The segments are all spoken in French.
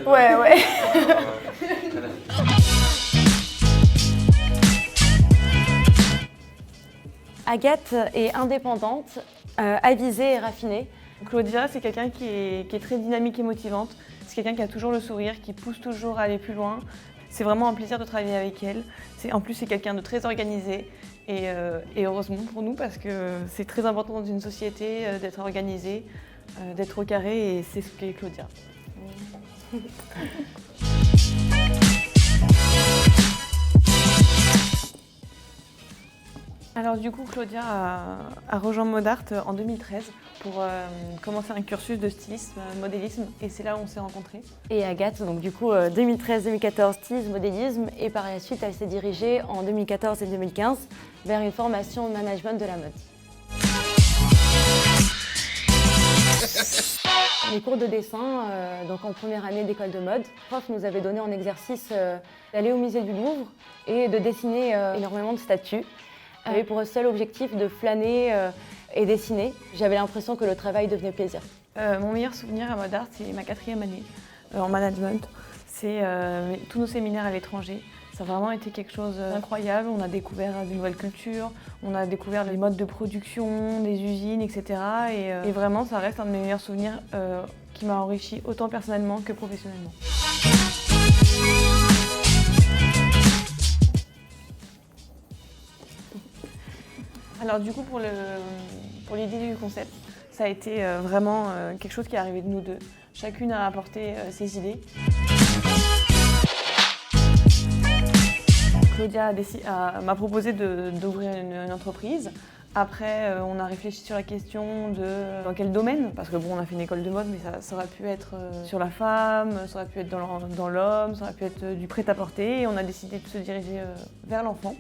Ouais, ouais. Agathe est indépendante, avisée et raffinée. Claudia, c'est quelqu'un qui est très dynamique et motivante. C'est quelqu'un qui a toujours le sourire, qui pousse toujours à aller plus loin. C'est vraiment un plaisir de travailler avec elle. En plus, c'est quelqu'un de très organisé. Et heureusement pour nous, parce que c'est très important dans une société d'être organisé, d'être au carré, et c'est ce qu'est Claudia. Alors du coup, Claudia a rejoint Modart en 2013 pour commencer un cursus de stylisme, modélisme, et c'est là où on s'est rencontrés. Et Agathe, donc du coup 2013-2014 stylisme, modélisme, et par la suite elle s'est dirigée en 2014 et 2015 vers une formation de management de la mode. Les cours de dessin, donc en première année d'école de mode, le prof nous avait donné en exercice d'aller au musée du Louvre et de dessiner énormément de statues. J'avais pour seul objectif de flâner et dessiner. J'avais l'impression que le travail devenait plaisir. Mon meilleur souvenir à Modart, c'est ma 4e année en management. C'est tous nos séminaires à l'étranger. Ça a vraiment été quelque chose d'incroyable. On a découvert de nouvelles cultures, on a découvert les modes de production, des usines, etc. Et vraiment, ça reste un de mes meilleurs souvenirs qui m'a enrichi autant personnellement que professionnellement. Alors du coup, pour l'idée du concept, ça a été vraiment quelque chose qui est arrivé de nous deux. Chacune a apporté ses idées. Claudia m'a proposé d'ouvrir une entreprise. Après, on a réfléchi sur la question de dans quel domaine, parce que bon, on a fait une école de mode, mais ça aurait pu être sur la femme, ça aurait pu être dans l'homme, ça aurait pu être du prêt-à-porter, et on a décidé de se diriger vers l'enfant.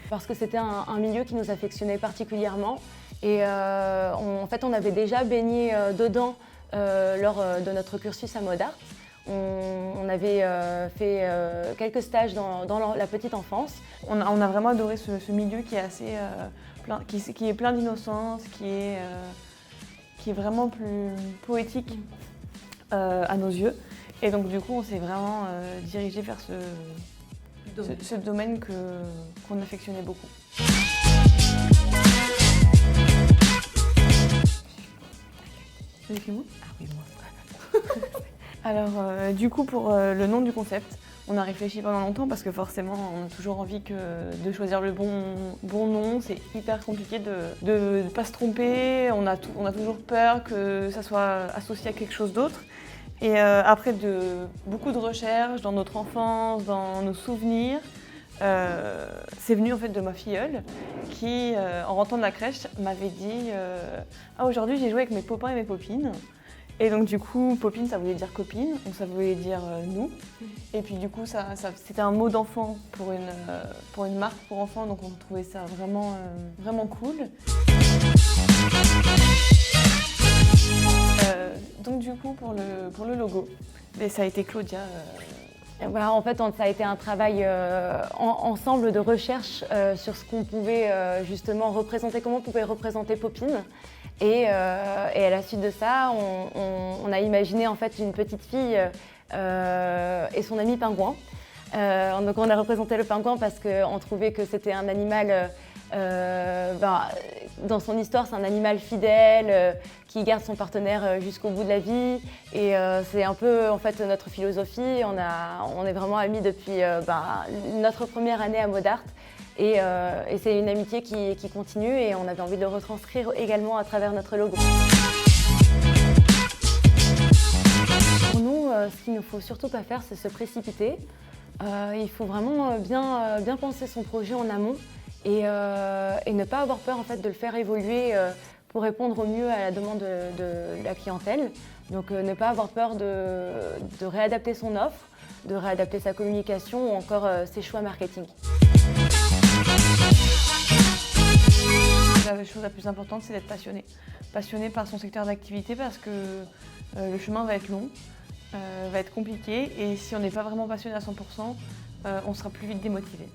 Parce que c'était un milieu qui nous affectionnait particulièrement, et en fait on avait déjà baigné dedans lors de notre cursus à Modart. On avait fait quelques stages dans la petite enfance. On a vraiment adoré ce milieu qui est assez qui est plein d'innocence, qui est vraiment plus poétique à nos yeux. Et donc du coup, on s'est vraiment dirigé vers ce domaine qu'on affectionnait beaucoup. C'est écrit moi ? Ah oui, moi. Alors du coup, pour le nom du concept, on a réfléchi pendant longtemps parce que forcément, on a toujours envie de choisir le bon nom. C'est hyper compliqué de ne pas se tromper. On a toujours peur que ça soit associé à quelque chose d'autre. Et après beaucoup de recherches dans notre enfance, dans nos souvenirs, c'est venu en fait de ma filleule qui, en rentrant de la crèche, m'avait dit ah, aujourd'hui j'ai joué avec mes copains et mes copines. Et donc du coup, popine, ça voulait dire copine, donc ça voulait dire nous. Et puis du coup, c'était un mot d'enfant pour une marque pour enfants, donc on trouvait ça vraiment, vraiment cool. Donc du coup, pour le logo, ça a été Claudia. Voilà, en fait, ça a été un travail ensemble de recherche sur ce qu'on pouvait justement représenter, comment on pouvait représenter Popine. Et à la suite de ça, on a imaginé en fait une petite fille et son ami pingouin. Donc on a représenté le pingouin parce qu'on trouvait que c'était un animal, dans son histoire, c'est un animal fidèle qui garde son partenaire jusqu'au bout de la vie. Et c'est un peu en fait notre philosophie. On est vraiment amis depuis notre première année à Modart. Et c'est une amitié qui continue et on avait envie de le retranscrire également à travers notre logo. Pour nous, ce qu'il ne faut surtout pas faire, c'est se précipiter. Il faut vraiment bien penser son projet en amont et ne pas avoir peur en fait, de le faire évoluer pour répondre au mieux à la demande de la clientèle. Donc ne pas avoir peur de réadapter son offre, de réadapter sa communication ou encore ses choix marketing. La chose la plus importante, c'est d'être passionné. Passionné par son secteur d'activité parce que le chemin va être long, va être compliqué et si on n'est pas vraiment passionné à 100%, on sera plus vite démotivé.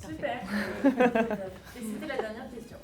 Super. Et c'était la dernière question.